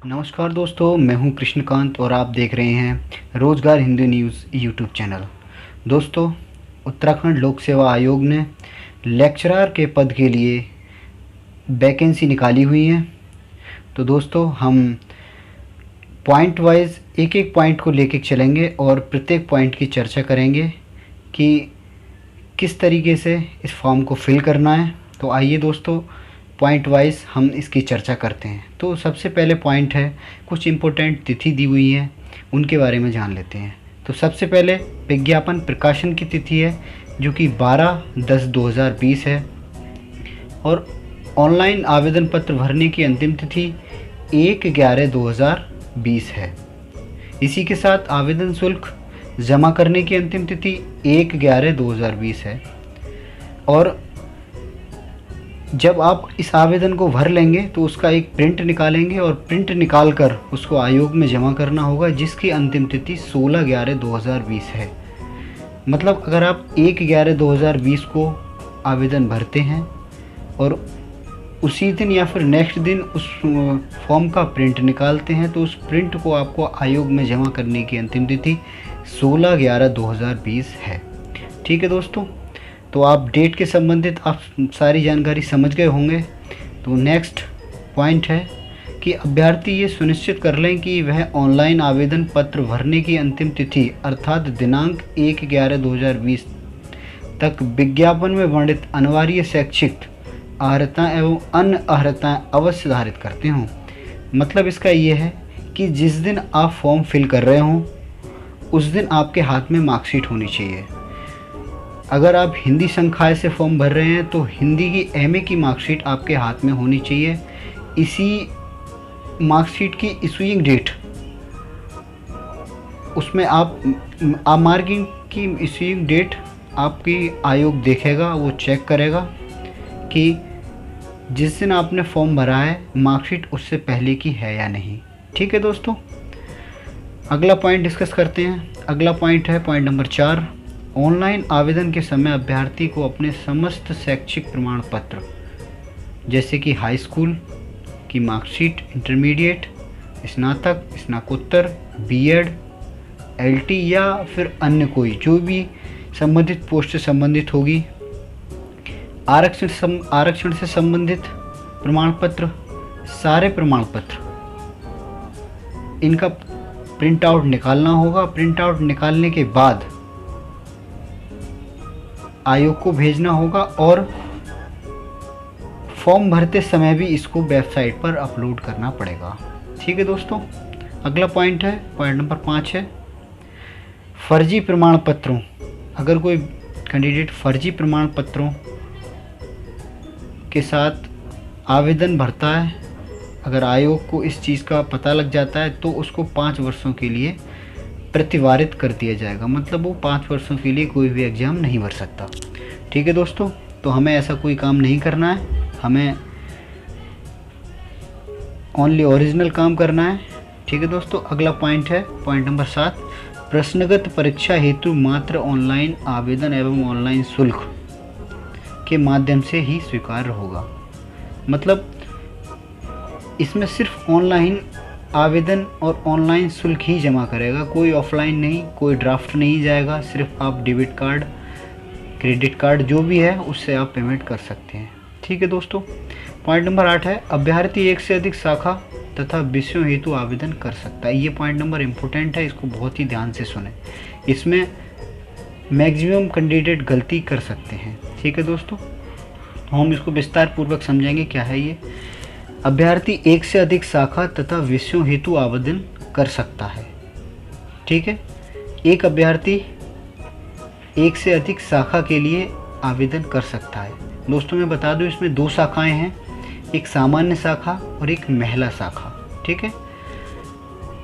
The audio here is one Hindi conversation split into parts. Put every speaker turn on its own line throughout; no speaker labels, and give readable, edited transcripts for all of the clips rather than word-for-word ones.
नमस्कार दोस्तों, मैं हूं कृष्णकांत और आप देख रहे हैं रोज़गार हिंदी न्यूज़ यूट्यूब चैनल। दोस्तों, उत्तराखंड लोक सेवा आयोग ने लेक्चरर के पद के लिए वैकेंसी निकाली हुई है। तो दोस्तों, हम पॉइंट वाइज एक एक पॉइंट को लेके चलेंगे और प्रत्येक पॉइंट की चर्चा करेंगे कि किस तरीके से इस फॉर्म को फिल करना है। तो आइए दोस्तों, पॉइंट वाइज हम इसकी चर्चा करते हैं। तो सबसे पहले पॉइंट है, कुछ इम्पोर्टेंट तिथि दी हुई है, उनके बारे में जान लेते हैं। तो सबसे पहले विज्ञापन प्रकाशन की तिथि है, जो कि 12/10/2020 है। और ऑनलाइन आवेदन पत्र भरने की अंतिम तिथि 1/11/2020 है। इसी के साथ आवेदन शुल्क जमा करने की अंतिम तिथि 1/11/2020 है। और जब आप इस आवेदन को भर लेंगे तो उसका एक प्रिंट निकालेंगे और प्रिंट निकाल कर उसको आयोग में जमा करना होगा, जिसकी अंतिम तिथि 16/11/2020 है। मतलब अगर आप 1/11/2020 को आवेदन भरते हैं और उसी दिन या फिर नेक्स्ट दिन उस फॉर्म का प्रिंट निकालते हैं, तो उस प्रिंट को आपको आयोग में जमा करने की अंतिम तिथि 16/11/2020 है। ठीक है दोस्तों, तो आप डेट के संबंधित आप सारी जानकारी समझ गए होंगे। तो नेक्स्ट पॉइंट है कि अभ्यर्थी ये सुनिश्चित कर लें कि वह ऑनलाइन आवेदन पत्र भरने की अंतिम तिथि अर्थात दिनांक 1/11/2020 तक विज्ञापन में वर्णित अनिवार्य शैक्षिक अर्हताएँ एवं अन्य अर्हताएँ अवश्य धारित करते हों। मतलब इसका ये है कि जिस दिन आप फॉर्म फिल कर रहे हों उस दिन आपके हाथ में मार्कशीट होनी चाहिए। अगर आप हिंदी संकाय से फॉर्म भर रहे हैं तो हिंदी की एमए की मार्कशीट आपके हाथ में होनी चाहिए। इसी मार्कशीट की इशूइंग डेट, उसमें आप मार्किंग की इशूइंग डेट आपकी आयोग देखेगा, वो चेक करेगा कि जिस दिन आपने फॉर्म भरा है मार्कशीट उससे पहले की है या नहीं। ठीक है दोस्तों, अगला पॉइंट डिस्कस करते हैं। अगला पॉइंट है पॉइंट नंबर 4। ऑनलाइन आवेदन के समय अभ्यर्थी को अपने समस्त शैक्षिक प्रमाण पत्र जैसे कि हाई स्कूल की मार्कशीट, इंटरमीडिएट, स्नातक, स्नातकोत्तर, बीएड, एलटी या फिर अन्य कोई जो भी संबंधित पोस्ट से संबंधित होगी, आरक्षण से संबंधित प्रमाण पत्र, सारे प्रमाण पत्र, इनका प्रिंट आउट निकालना होगा। प्रिंट आउट निकालने के बाद आयोग को भेजना होगा और फॉर्म भरते समय भी इसको वेबसाइट पर अपलोड करना पड़ेगा। ठीक है दोस्तों, अगला पॉइंट है पॉइंट नंबर 5 है फर्जी प्रमाण पत्रों। अगर कोई कैंडिडेट फर्जी प्रमाण पत्रों के साथ आवेदन भरता है, अगर आयोग को इस चीज़ का पता लग जाता है तो उसको 5 वर्षों के लिए प्रतिवारित कर दिया जाएगा। मतलब वो 5 वर्षों के लिए कोई भी एग्ज़ाम नहीं भर सकता। ठीक है दोस्तों, तो हमें ऐसा कोई काम नहीं करना है, हमें ओनली ओरिजिनल काम करना है। ठीक है दोस्तों, अगला पॉइंट है पॉइंट नंबर 7। प्रश्नगत परीक्षा हेतु मात्र ऑनलाइन आवेदन एवं ऑनलाइन शुल्क के माध्यम से ही स्वीकार्य होगा। मतलब इसमें सिर्फ ऑनलाइन आवेदन और ऑनलाइन शुल्क ही जमा करेगा, कोई ऑफलाइन नहीं, कोई ड्राफ्ट नहीं जाएगा। सिर्फ आप डेबिट कार्ड, क्रेडिट कार्ड जो भी है उससे आप पेमेंट कर सकते हैं। ठीक है दोस्तों, पॉइंट नंबर 8 है अभ्यर्थी एक से अधिक शाखा तथा विषयों हेतु आवेदन कर सकता है। ये पॉइंट नंबर इम्पोर्टेंट है, इसको बहुत ही ध्यान से सुने। इसमें मैक्सिमम कैंडिडेट गलती कर सकते हैं। ठीक है दोस्तों, हम इसको विस्तार पूर्वक समझेंगे क्या है ये। अभ्यर्थी एक से अधिक शाखा तथा विषयों हेतु आवेदन कर सकता है। ठीक है, एक अभ्यर्थी एक से अधिक शाखा के लिए आवेदन कर सकता है। दोस्तों मैं बता दूं, इसमें 2 शाखाएं हैं, एक सामान्य शाखा और एक महिला शाखा। ठीक है,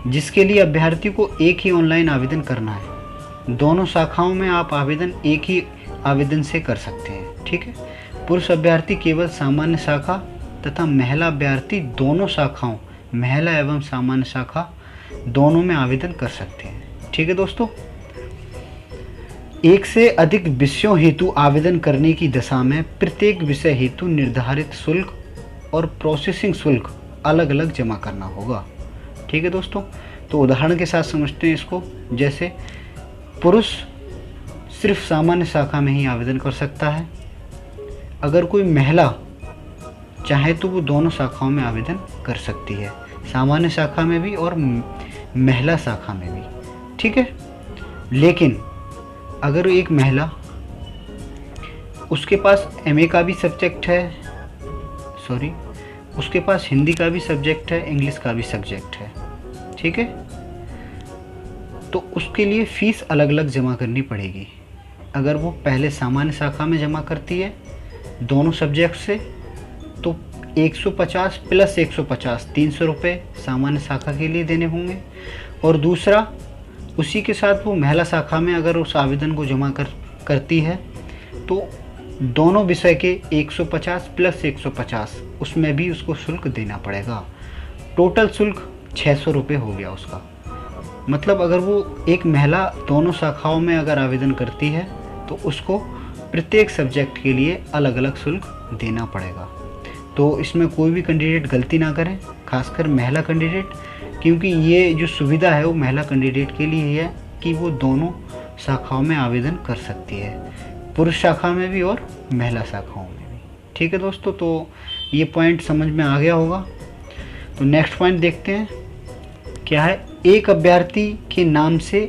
जिसके लिए अभ्यर्थी को एक ही ऑनलाइन आवेदन करना है। दोनों शाखाओं में आप आवेदन एक ही आवेदन से कर सकते हैं। ठीक है, पुरुष अभ्यर्थी केवल सामान्य शाखा तथा महिला अभ्यर्थी दोनों शाखाओं, महिला एवं सामान्य शाखा दोनों में आवेदन कर सकते हैं। ठीक है दोस्तों, एक से अधिक विषयों हेतु आवेदन करने की दशा में प्रत्येक विषय हेतु निर्धारित शुल्क और प्रोसेसिंग शुल्क अलग अलग जमा करना होगा। ठीक है दोस्तों। तो उदाहरण के साथ समझते हैं इसको। जैसे पुरुष सिर्फ सामान्य शाखा में ही आवेदन कर सकता है। अगर कोई महिला चाहे तो वो दोनों शाखाओं में आवेदन कर सकती है, सामान्य शाखा में भी और महिला शाखा में भी, ठीक है। लेकिन अगर एक महिला, उसके पास एमए का भी सब्जेक्ट है, सॉरी, उसके पास हिंदी का भी सब्जेक्ट है, इंग्लिश का भी सब्जेक्ट है, ठीक है, तो उसके लिए फ़ीस अलग अलग जमा करनी पड़ेगी। अगर वो पहले सामान्य शाखा में जमा करती है दोनों सब्जेक्ट से, तो 150 प्लस 150 300 रुपये सामान्य शाखा के लिए देने होंगे। और दूसरा, उसी के साथ वो महिला शाखा में अगर उस आवेदन को जमा करती है तो दोनों विषय के 150 प्लस 150 उसमें भी उसको शुल्क देना पड़ेगा। टोटल शुल्क 600 रुपये हो गया उसका। मतलब अगर वो एक महिला दोनों शाखाओं में अगर आवेदन करती है तो उसको प्रत्येक सब्जेक्ट के लिए अलग अलग शुल्क देना पड़ेगा। तो इसमें कोई भी कैंडिडेट गलती ना करें, खासकर महिला कैंडिडेट, क्योंकि ये जो सुविधा है वो महिला कैंडिडेट के लिए ही है कि वो दोनों शाखाओं में आवेदन कर सकती है, पुरुष शाखा में भी और महिला शाखाओं में भी, ठीक है दोस्तों। तो ये पॉइंट समझ में आ गया होगा। तो नेक्स्ट पॉइंट देखते हैं क्या है। एक अभ्यर्थी के नाम से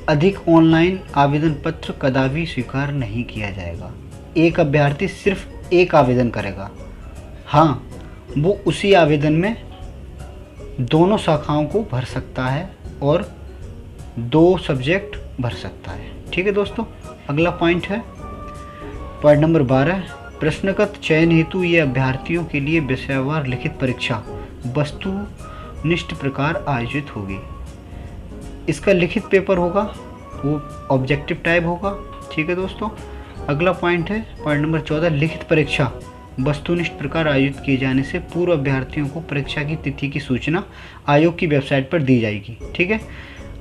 अधिक ऑनलाइन आवेदन पत्र कदापि स्वीकार नहीं किया जाएगा। एक अभ्यर्थी सिर्फ एक आवेदन करेगा। हाँ, वो उसी आवेदन में दोनों शाखाओं को भर सकता है और 2 सब्जेक्ट भर सकता है, ठीक है दोस्तों। अगला पॉइंट है पॉइंट नंबर 12। प्रश्नगत चयन हेतु ये अभ्यर्थियों के लिए विषयवार लिखित परीक्षा वस्तुनिष्ठ प्रकार आयोजित होगी। इसका लिखित पेपर होगा, वो ऑब्जेक्टिव टाइप होगा, ठीक है दोस्तों। अगला पॉइंट है पॉइंट नंबर 14। लिखित परीक्षा वस्तुनिष्ठ प्रकार आयोजित किए जाने से पूर्व अभ्यर्थियों को परीक्षा की तिथि की सूचना आयोग की वेबसाइट पर दी जाएगी, ठीक है।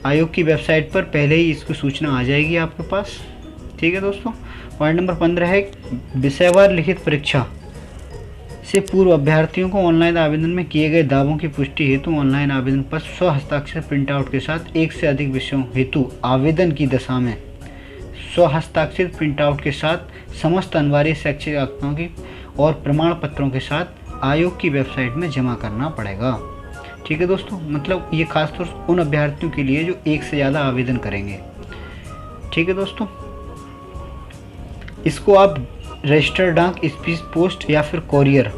आयोग की वेबसाइट पर पहले ही इसकी सूचना आ जाएगी आपके पास, ठीक है दोस्तों। पॉइंट नंबर 15 है विषयवार लिखित परीक्षा से पूर्व अभ्यर्थियों को ऑनलाइन आवेदन में किए गए दावों की पुष्टि हेतु ऑनलाइन आवेदन पर स्व हस्ताक्षर प्रिंटआउट के साथ एक से अधिक विषयों हेतु आवेदन की दशा में स्व हस्ताक्षरित प्रिंटआउट के साथ समस्त अनिवार्य शैक्षिक आंकड़ों की और प्रमाण पत्रों के साथ आयोग की वेबसाइट में जमा करना पड़ेगा, ठीक है दोस्तों। मतलब ये खासतौर से उन अभ्यर्थियों के लिए जो एक से ज़्यादा आवेदन करेंगे, ठीक है दोस्तों। इसको आप रजिस्टर्ड डाक, स्पीड पोस्ट या फिर कोरियर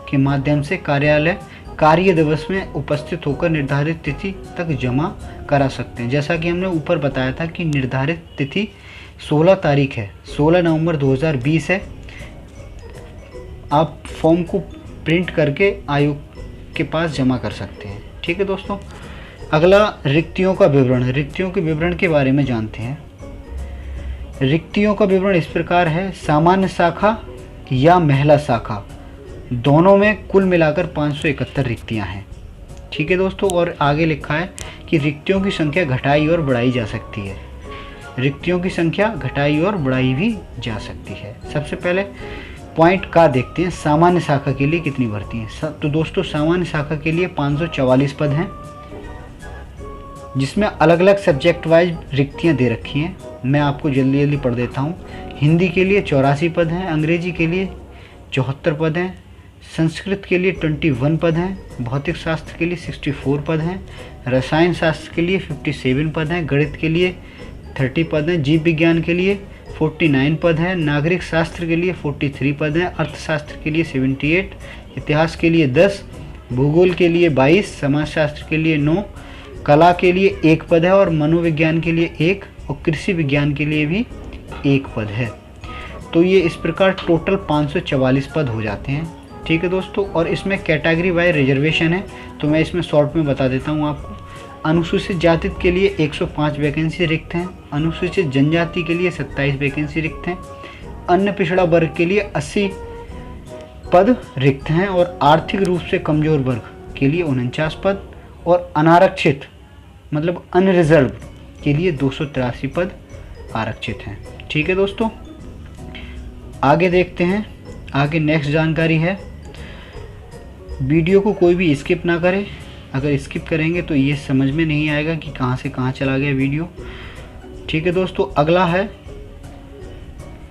के माध्यम से कार्यालय कार्य दिवस में उपस्थित होकर निर्धारित तिथि तक जमा करा सकते हैं। जैसा कि हमने ऊपर बताया था कि निर्धारित तिथि 16 तारीख है, 16 नवंबर 2020 है। आप फॉर्म को प्रिंट करके आयोग के पास जमा कर सकते हैं, ठीक है दोस्तों। अगला रिक्तियों का विवरण। रिक्तियों के विवरण के बारे में जानते हैं। रिक्तियों का विवरण इस प्रकार है। सामान्य शाखा या महिला शाखा दोनों में कुल मिलाकर 571 रिक्तियां हैं, ठीक है दोस्तों। और आगे लिखा है कि रिक्तियों की संख्या घटाई और बढ़ाई जा सकती है। रिक्तियों की संख्या घटाई और बढ़ाई भी जा सकती है। सबसे पहले पॉइंट का देखते हैं, सामान्य शाखा के लिए कितनी भर्ती हैं। तो दोस्तों सामान्य शाखा के लिए 544 पद हैं, जिसमें अलग अलग सब्जेक्ट वाइज रिक्तियां दे रखी हैं। मैं आपको जल्दी जल्दी पढ़ देता हूँ। हिंदी के लिए 84 पद हैं, अंग्रेजी के लिए 74 पद हैं, संस्कृत के लिए 21 पद हैं, भौतिक शास्त्र के लिए 64 पद हैं, रसायन शास्त्र के लिए 57 पद हैं, गणित के लिए 30 पद हैं, जीव विज्ञान के लिए 49 पद हैं, नागरिक शास्त्र के लिए 43 पद हैं, अर्थशास्त्र के लिए 78, इतिहास के लिए 10, भूगोल के लिए 22, समाजशास्त्र के लिए 9, कला के लिए 1 पद है और मनोविज्ञान के लिए 1 और कृषि विज्ञान के लिए भी 1 पद है। तो ये इस प्रकार टोटल 544 पद हो जाते हैं, ठीक है दोस्तों। और इसमें कैटेगरी वाइज रिजर्वेशन है, तो मैं इसमें शॉर्ट में बता देता हूँ आपको। अनुसूचित जाति के लिए 105 वैकेंसी रिक्त हैं, अनुसूचित जनजाति के लिए 27 वैकेंसी रिक्त हैं, अन्य पिछड़ा वर्ग के लिए 80 पद रिक्त हैं और आर्थिक रूप से कमजोर वर्ग के लिए 49 पद और अनारक्षित मतलब अनरिजर्व के लिए 283 पद आरक्षित हैं, ठीक है दोस्तों। आगे देखते हैं। आगे नेक्स्ट जानकारी है, वीडियो को कोई भी स्किप ना करें, अगर स्किप करेंगे तो ये समझ में नहीं आएगा कि कहाँ से कहाँ चला गया वीडियो। ठीक है दोस्तों, अगला है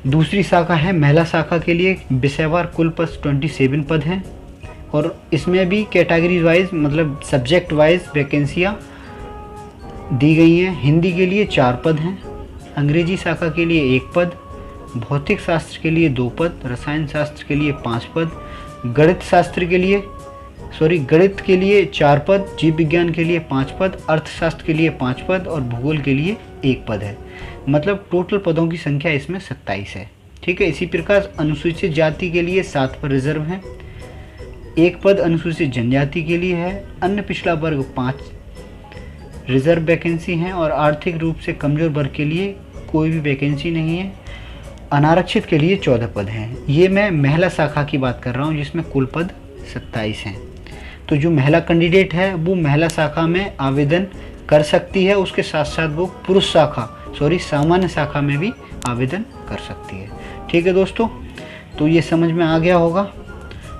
दूसरी शाखा है महिला शाखा के लिए विषयवार कुल पद 27 पद हैं और इसमें भी कैटेगरी वाइज मतलब सब्जेक्ट वाइज वैकेंसियाँ दी गई हैं। हिंदी के लिए 4 पद हैं, अंग्रेजी शाखा के लिए 1 पद, भौतिक शास्त्र के लिए 2 पद, रसायन शास्त्र के लिए 5 पद, गणित के लिए 4 पद, जीव विज्ञान के लिए 5 पद, अर्थशास्त्र के लिए 5 पद और भूगोल के लिए 1 पद है। मतलब टोटल पदों की संख्या इसमें 27 है। ठीक है, इसी प्रकार अनुसूचित जाति के लिए 7 पद रिजर्व हैं, 1 पद अनुसूचित जनजाति के लिए है, अन्य पिछड़ा वर्ग 5 रिजर्व वैकेंसी हैं और आर्थिक रूप से कमज़ोर वर्ग के लिए कोई भी वैकेंसी नहीं है। अनारक्षित के लिए 14 पद हैं। ये मैं महिला शाखा की बात कर रहा हूँ जिसमें कुल पद 27 हैं। तो जो महिला कैंडिडेट है वो महिला शाखा में आवेदन कर सकती है, उसके साथ साथ वो सामान्य शाखा में भी आवेदन कर सकती है। ठीक है दोस्तों, तो ये समझ में आ गया होगा।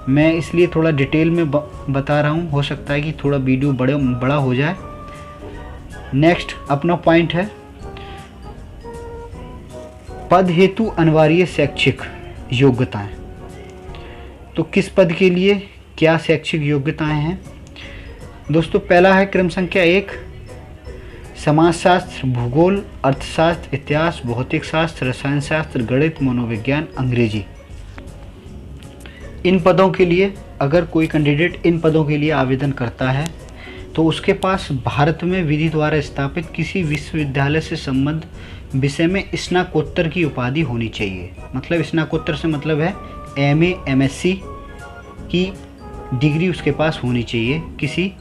मैं इसलिए थोड़ा डिटेल में बता रहा हूँ, हो सकता है कि थोड़ा वीडियो बड़ा हो जाए। नेक्स्ट अपना पॉइंट है पद हेतु अनिवार्य शैक्षिक योग्यताएं। तो किस पद के लिए क्या शैक्षिक योग्यताएं हैं दोस्तों? पहला है क्रम संख्या 1 समाजशास्त्र, भूगोल, अर्थशास्त्र, इतिहास, भौतिक शास्त्र, रसायन शास्त्र, गणित, मनोविज्ञान, अंग्रेजी। इन पदों के लिए अगर कोई कैंडिडेट इन पदों के लिए आवेदन करता है तो उसके पास भारत में विधि द्वारा स्थापित किसी विश्वविद्यालय से संबद्ध विषय में स्नातकोत्तर की उपाधि होनी चाहिए। मतलब स्नातकोत्तर से मतलब है MA MSc की डिग्री उसके पास होनी चाहिए किसी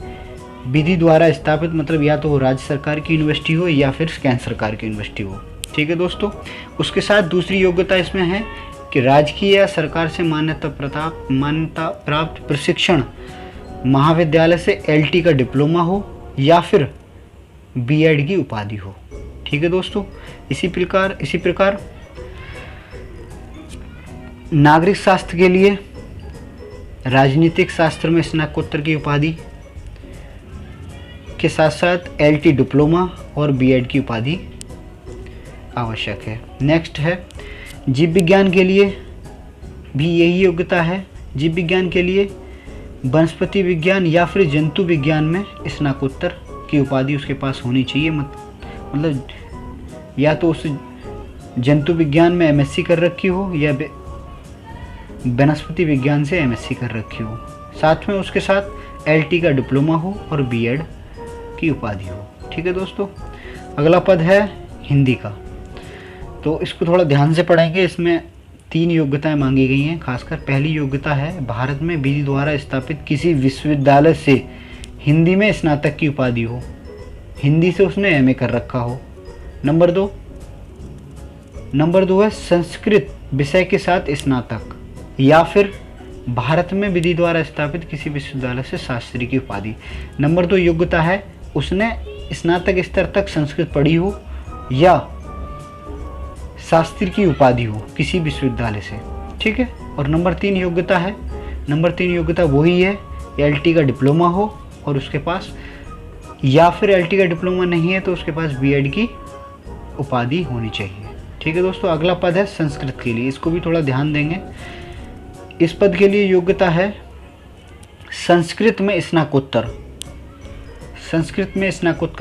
विधि द्वारा स्थापित, मतलब या तो राज्य सरकार की यूनिवर्सिटी हो या फिर केंद्र सरकार की यूनिवर्सिटी हो। ठीक है दोस्तों, उसके साथ दूसरी योग्यता इसमें है कि राजकीय या सरकार से मान्यता प्राप्त प्रशिक्षण महाविद्यालय से LT का डिप्लोमा हो या फिर B.Ed की उपाधि हो। ठीक है दोस्तों, इसी प्रकार नागरिक शास्त्र के लिए राजनीतिक शास्त्र में स्नातकोत्तर की उपाधि के साथ साथ LT डिप्लोमा और B.Ed की उपाधि आवश्यक है। नेक्स्ट है जीव विज्ञान के लिए भी यही योग्यता है। जीव विज्ञान के लिए वनस्पति विज्ञान या फिर जंतु विज्ञान में स्नातकोत्तर की उपाधि उसके पास होनी चाहिए। मतलब या तो उस जंतु विज्ञान में MSc कर रखी हो या वनस्पति विज्ञान से MSc कर रखी हो, साथ में उसके साथ LT का डिप्लोमा हो और B.Ed की उपाधि हो। ठीक है दोस्तों, अगला पद है हिंदी का। तो इसको थोड़ा ध्यान से पढ़ेंगे। इसमें 3 योग्यताएं मांगी गई हैं खासकर। पहली योग्यता है भारत में विधि द्वारा स्थापित किसी विश्वविद्यालय से हिंदी में स्नातक की उपाधि हो, हिंदी से उसने MA कर रखा हो। नंबर 2 है संस्कृत विषय के साथ स्नातक या फिर भारत में विधि द्वारा स्थापित किसी विश्वविद्यालय से शास्त्री की उपाधि। नंबर 2 योग्यता है उसने स्नातक स्तर तक संस्कृत पढ़ी हो या शास्त्री की उपाधि हो किसी विश्वविद्यालय से। ठीक है, और नंबर 3 योग्यता वही है LT का डिप्लोमा हो और उसके पास, या फिर LT का डिप्लोमा नहीं है तो उसके पास B.Ed की उपाधि होनी चाहिए। ठीक है दोस्तों, अगला पद है संस्कृत के लिए। इसको भी थोड़ा ध्यान देंगे। इस पद के लिए योग्यता है संस्कृत में स्नातकोत्तर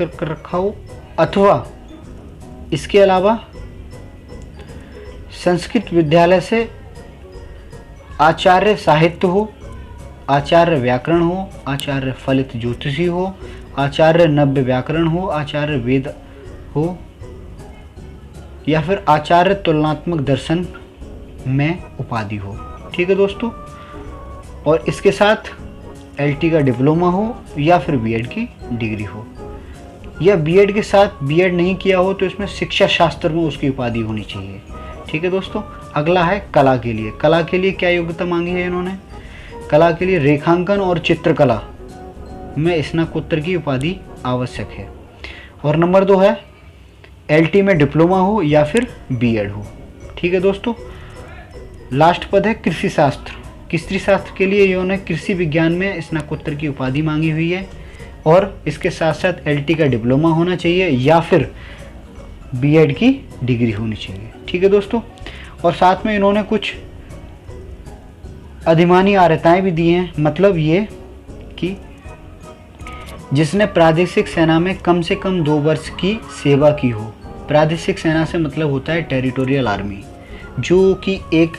कर रखा हो अथवा इसके अलावा संस्कृत विद्यालय से आचार्य साहित्य हो, आचार्य व्याकरण हो, आचार्य फलित ज्योतिषी हो, आचार्य नव्य व्याकरण हो, आचार्य वेद हो या फिर आचार्य तुलनात्मक दर्शन में उपाधि हो। ठीक है दोस्तों, और इसके साथ LT का डिप्लोमा हो या फिर B.Ed की डिग्री हो, या B.Ed के साथ B.Ed नहीं किया हो तो इसमें शिक्षा शास्त्र में उसकी उपाधि होनी चाहिए। ठीक है दोस्तों, अगला है कला के लिए। कला के लिए क्या योग्यता मांगी है इन्होंने? कला के लिए रेखांकन और चित्रकला में स्नातकोत्तर की उपाधि आवश्यक है। और नंबर 2 है LT में डिप्लोमा हो या फिर B.Ed हो। ठीक है दोस्तों, लास्ट पद है कृषि शास्त्र। कृषि शास्त्र के लिए इन्होंने कृषि विज्ञान में स्नातकोत्तर की उपाधि मांगी हुई है और इसके साथ साथ एलटी का डिप्लोमा होना चाहिए या फिर बीएड की डिग्री होनी चाहिए। ठीक है दोस्तों, और साथ में इन्होंने कुछ अधिमानी आर्हताएं भी दी हैं। मतलब ये कि जिसने प्रादेशिक सेना में कम से कम 2 वर्ष की सेवा की हो। प्रादेशिक सेना से मतलब होता है टेरिटोरियल आर्मी, जो कि एक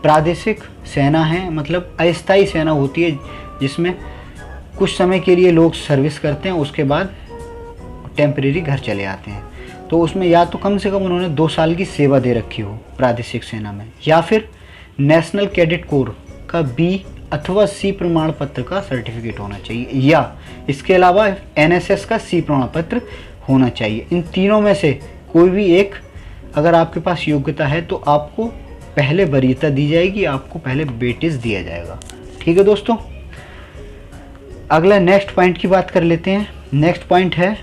प्रादेशिक सेना है, मतलब अस्थायी सेना होती है जिसमें कुछ समय के लिए लोग सर्विस करते हैं, उसके बाद टेम्परेरी घर चले आते हैं। तो उसमें या तो कम से कम उन्होंने 2 साल की सेवा दे रखी हो प्रादेशिक सेना में, या फिर नेशनल कैडेट कोर का बी अथवा सी प्रमाण पत्र का सर्टिफिकेट होना चाहिए, या इसके अलावा एनएसएस का सी प्रमाण पत्र होना चाहिए। इन तीनों में से कोई भी एक अगर आपके पास योग्यता है तो आपको पहले वरीयता दी जाएगी, आपको पहले वेटेज दिया जाएगा। ठीक है दोस्तों, अगला नेक्स्ट पॉइंट की बात कर लेते हैं। नेक्स्ट पॉइंट है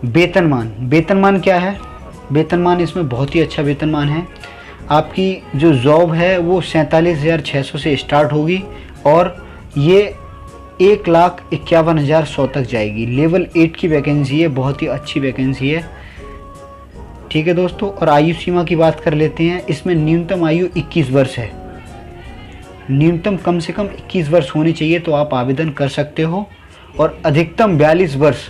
वेतनमान। वेतनमान क्या है? वेतनमान इसमें बहुत ही अच्छा वेतनमान है। आपकी जो जॉब है वो 47,600 से स्टार्ट होगी और ये 1,51,100 तक जाएगी। लेवल 8 की वैकेंसी है, बहुत ही अच्छी वैकेंसी है। ठीक है दोस्तों, और आयु सीमा की बात कर लेते हैं। इसमें न्यूनतम आयु 21 वर्ष है। न्यूनतम कम से कम 21 वर्ष होनी चाहिए तो आप आवेदन कर सकते हो, और अधिकतम 42 वर्ष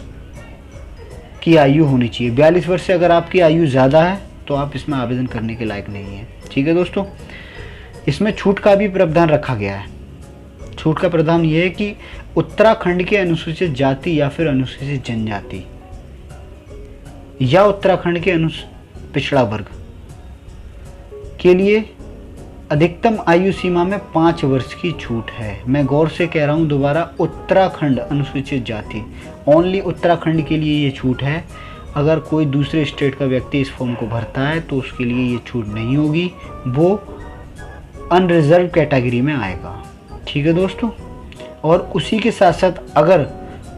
की आयु होनी चाहिए। 42 वर्ष से अगर आपकी आयु ज़्यादा है तो आप इसमें आवेदन करने के लायक नहीं है। ठीक है दोस्तों, इसमें छूट का भी प्रावधान रखा गया है। छूट का प्रावधान ये है कि उत्तराखंड के अनुसूचित जाति या फिर अनुसूचित जनजाति या उत्तराखंड के पिछड़ा वर्ग के लिए अधिकतम आयु सीमा में 5 वर्ष की छूट है। मैं गौर से कह रहा हूँ दोबारा, उत्तराखंड अनुसूचित जाति, ओनली उत्तराखंड के लिए ये छूट है। अगर कोई दूसरे स्टेट का व्यक्ति इस फॉर्म को भरता है तो उसके लिए ये छूट नहीं होगी, वो अनरिजर्व कैटेगरी में आएगा। ठीक है दोस्तों, और उसी के साथ साथ अगर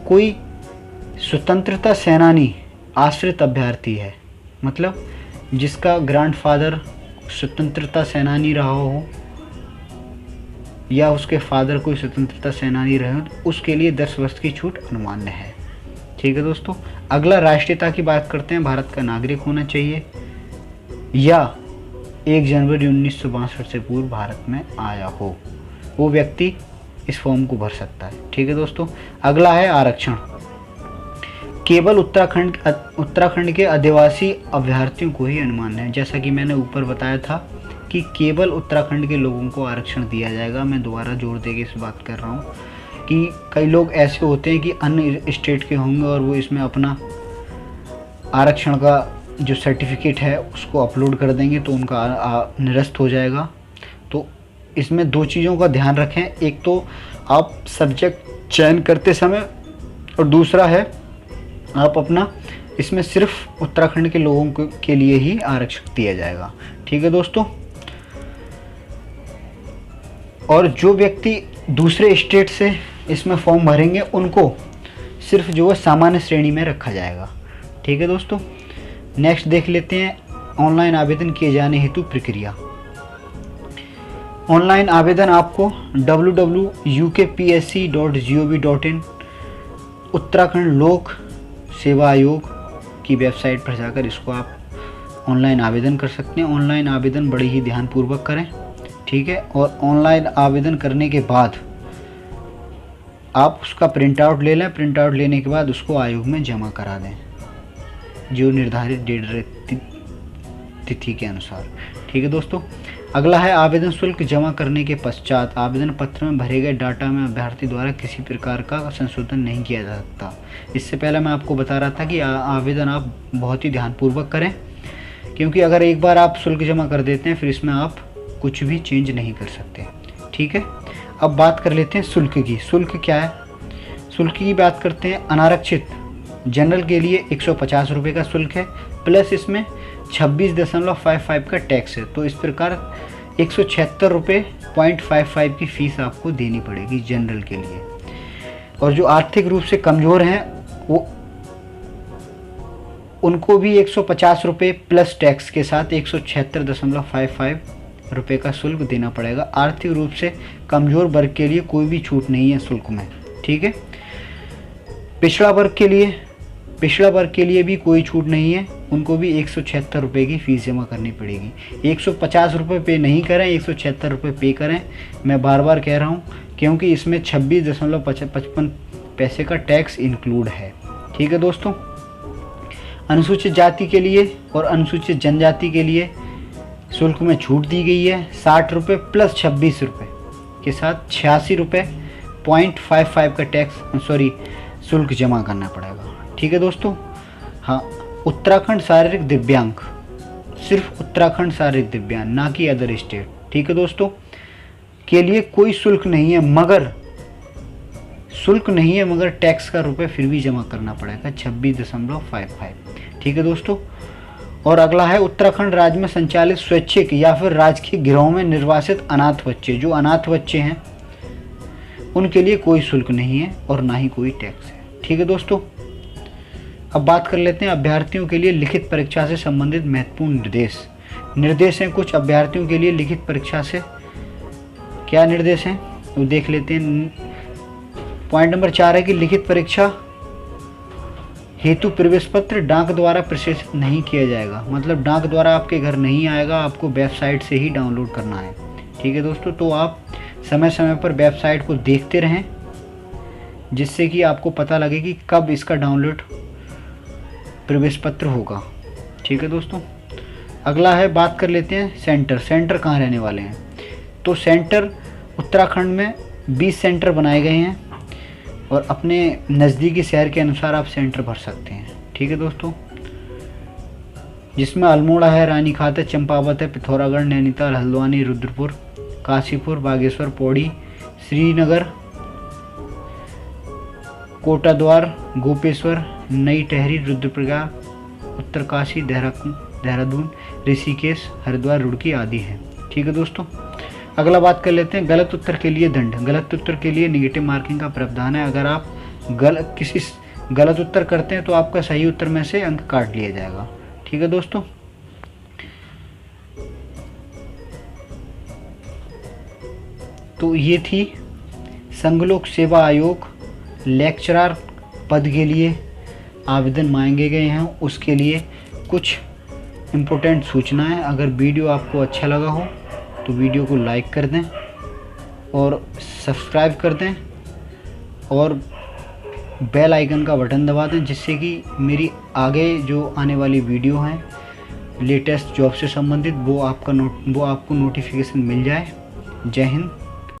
कोई स्वतंत्रता सेनानी आश्रित अभ्यर्थी है, मतलब जिसका ग्रैंडफादर स्वतंत्रता सेनानी रहा हो या उसके फादर कोई स्वतंत्रता सेनानी रहे हो, तो उसके लिए 10 वर्ष की छूट अनुमान्य है। ठीक है दोस्तों, अगला राष्ट्रीयता की बात करते हैं। भारत का नागरिक होना चाहिए या 1 जनवरी 1962 से पूर्व भारत में आया हो, वो व्यक्ति इस फॉर्म को भर सकता है। ठीक है दोस्तों, अगला है आरक्षण। केवल उत्तराखंड के आदिवासी अभ्यर्थियों को ही अनुमान है। जैसा कि मैंने ऊपर बताया था कि केवल उत्तराखंड के लोगों को आरक्षण दिया जाएगा। मैं दोबारा जोर देके इस बात कर रहा हूँ कि कई लोग ऐसे होते हैं कि अन्य स्टेट के होंगे और वो इसमें अपना आरक्षण का जो सर्टिफिकेट है उसको अपलोड कर देंगे तो उनका निरस्त हो जाएगा। तो इसमें 2 चीज़ों का ध्यान रखें, एक तो आप सब्जेक्ट चयन करते समय और दूसरा है आप अपना इसमें सिर्फ उत्तराखंड के लोगों के लिए ही आरक्षण दिया जाएगा। ठीक है दोस्तों, और जो व्यक्ति दूसरे स्टेट से इसमें फॉर्म भरेंगे उनको सिर्फ जो है सामान्य श्रेणी में रखा जाएगा। ठीक है दोस्तों, नेक्स्ट देख लेते हैं ऑनलाइन आवेदन किए जाने हेतु प्रक्रिया। ऑनलाइन आवेदन आपको www.ukpsc.gov.in उत्तराखंड लोक सेवा आयोग की वेबसाइट पर जाकर इसको आप ऑनलाइन आवेदन कर सकते हैं। ऑनलाइन आवेदन बड़े ही ध्यानपूर्वक करें। ठीक है, और ऑनलाइन आवेदन करने के बाद आप उसका प्रिंट आउट ले लें। प्रिंट आउट लेने के बाद उसको आयोग में जमा करा दें जो निर्धारित डेट तिथि के अनुसार। ठीक है दोस्तों, अगला है आवेदन शुल्क। जमा करने के पश्चात आवेदन पत्र में भरे गए डाटा में अभ्यर्थी द्वारा किसी प्रकार का संशोधन नहीं किया जा सकता। इससे पहले मैं आपको बता रहा था कि आवेदन आप बहुत ही ध्यानपूर्वक करें, क्योंकि अगर एक बार आप शुल्क जमा कर देते हैं फिर इसमें आप कुछ भी चेंज नहीं कर सकते। ठीक है, अब बात कर लेते हैं शुल्क की। शुल्क क्या है? शुल्क की बात करते हैं। अनारक्षित जनरल के लिए 150 रुपये का शुल्क है, प्लस इसमें 26.55 का टैक्स है। तो इस प्रकार 176 रुपये 0.55 की फ़ीस आपको देनी पड़ेगी जनरल के लिए। और जो आर्थिक रूप से कमज़ोर हैं वो उनको भी 150 रुपये प्लस टैक्स के साथ 176.55 रुपये का शुल्क देना पड़ेगा। आर्थिक रूप से कमज़ोर वर्ग के लिए कोई भी छूट नहीं है शुल्क में। ठीक है, पिछड़ा वर्ग के लिए भी कोई छूट नहीं है, उनको भी 176 रुपये की फ़ीस जमा करनी पड़ेगी। 150 रुपये पे नहीं करें, 176 रुपये पे करें। मैं बार बार कह रहा हूँ क्योंकि इसमें 26.55 पैसे का टैक्स इंक्लूड है। ठीक है दोस्तों। अनुसूचित जाति के लिए और अनुसूचित जनजाति के लिए शुल्क में छूट दी गई है। 60 रुपये प्लस 26 रुपये के साथ 86 रुपये .55 का शुल्क जमा करना पड़ेगा। ठीक है दोस्तों। हाँ, उत्तराखंड शारीरिक दिव्यांग, सिर्फ उत्तराखंड शारीरिक दिव्यांग, ना कि अदर स्टेट, ठीक है दोस्तों, के लिए कोई शुल्क नहीं है, मगर टैक्स का रुपये फिर भी जमा करना पड़ेगा 26.55। ठीक है दोस्तों। और अगला है उत्तराखंड राज्य में संचालित स्वैच्छिक या फिर राजकीय गृहों में निर्वासित अनाथ बच्चे, जो अनाथ बच्चे हैं उनके लिए कोई शुल्क नहीं है और ना ही कोई टैक्स है। ठीक है दोस्तों। अब बात कर लेते हैं अभ्यर्थियों के लिए लिखित परीक्षा से संबंधित महत्वपूर्ण निर्देश हैं। कुछ अभ्यर्थियों के लिए लिखित परीक्षा से क्या निर्देश हैं वो देख लेते हैं। पॉइंट नंबर 4 है कि लिखित परीक्षा हेतु प्रवेश पत्र डाक द्वारा प्रेषित नहीं किया जाएगा, मतलब डाक द्वारा आपके घर नहीं आएगा, आपको वेबसाइट से ही डाउनलोड करना है। ठीक है दोस्तों। तो आप समय समय पर वेबसाइट को देखते रहें, जिससे कि आपको पता लगे कि कब इसका डाउनलोड प्रवेश पत्र होगा। ठीक है दोस्तों। अगला है, बात कर लेते हैं सेंटर कहाँ रहने वाले हैं। तो सेंटर उत्तराखंड में 20 सेंटर बनाए गए हैं और अपने नज़दीकी शहर के अनुसार आप सेंटर भर सकते हैं। ठीक है दोस्तों। जिसमें अल्मोड़ा है, रानीखात है, चंपावत है, पिथौरागढ़, नैनीताल, हल्द्वानी, रुद्रपुर, काशीपुर, बागेश्वर, पौड़ी, श्रीनगर, कोटाद्वार, गोपेश्वर, नई टहरी, रुद्रप्रयाग, उत्तरकाशी, देहरादून, ऋषिकेश, हरिद्वार, रुड़की आदि हैं। ठीक है दोस्तों। अगला बात कर लेते हैं गलत उत्तर के लिए दंड। गलत उत्तर के लिए निगेटिव मार्किंग का प्रावधान है। अगर आप किसी गलत उत्तर करते हैं तो आपका सही उत्तर में से अंक काट लिया जाएगा। ठीक है दोस्तों। तो ये थी संघ लोक सेवा आयोग लेक्चरर पद के लिए आवेदन मांगे गए हैं, उसके लिए कुछ इम्पोर्टेंट सूचनाएं। अगर वीडियो आपको अच्छा लगा हो तो वीडियो को लाइक कर दें और सब्सक्राइब कर दें और बेल आइकन का बटन दबा दें, जिससे कि मेरी आगे जो आने वाली वीडियो हैं लेटेस्ट जॉब से संबंधित वो आपको नोटिफिकेशन मिल जाए। जय हिंद।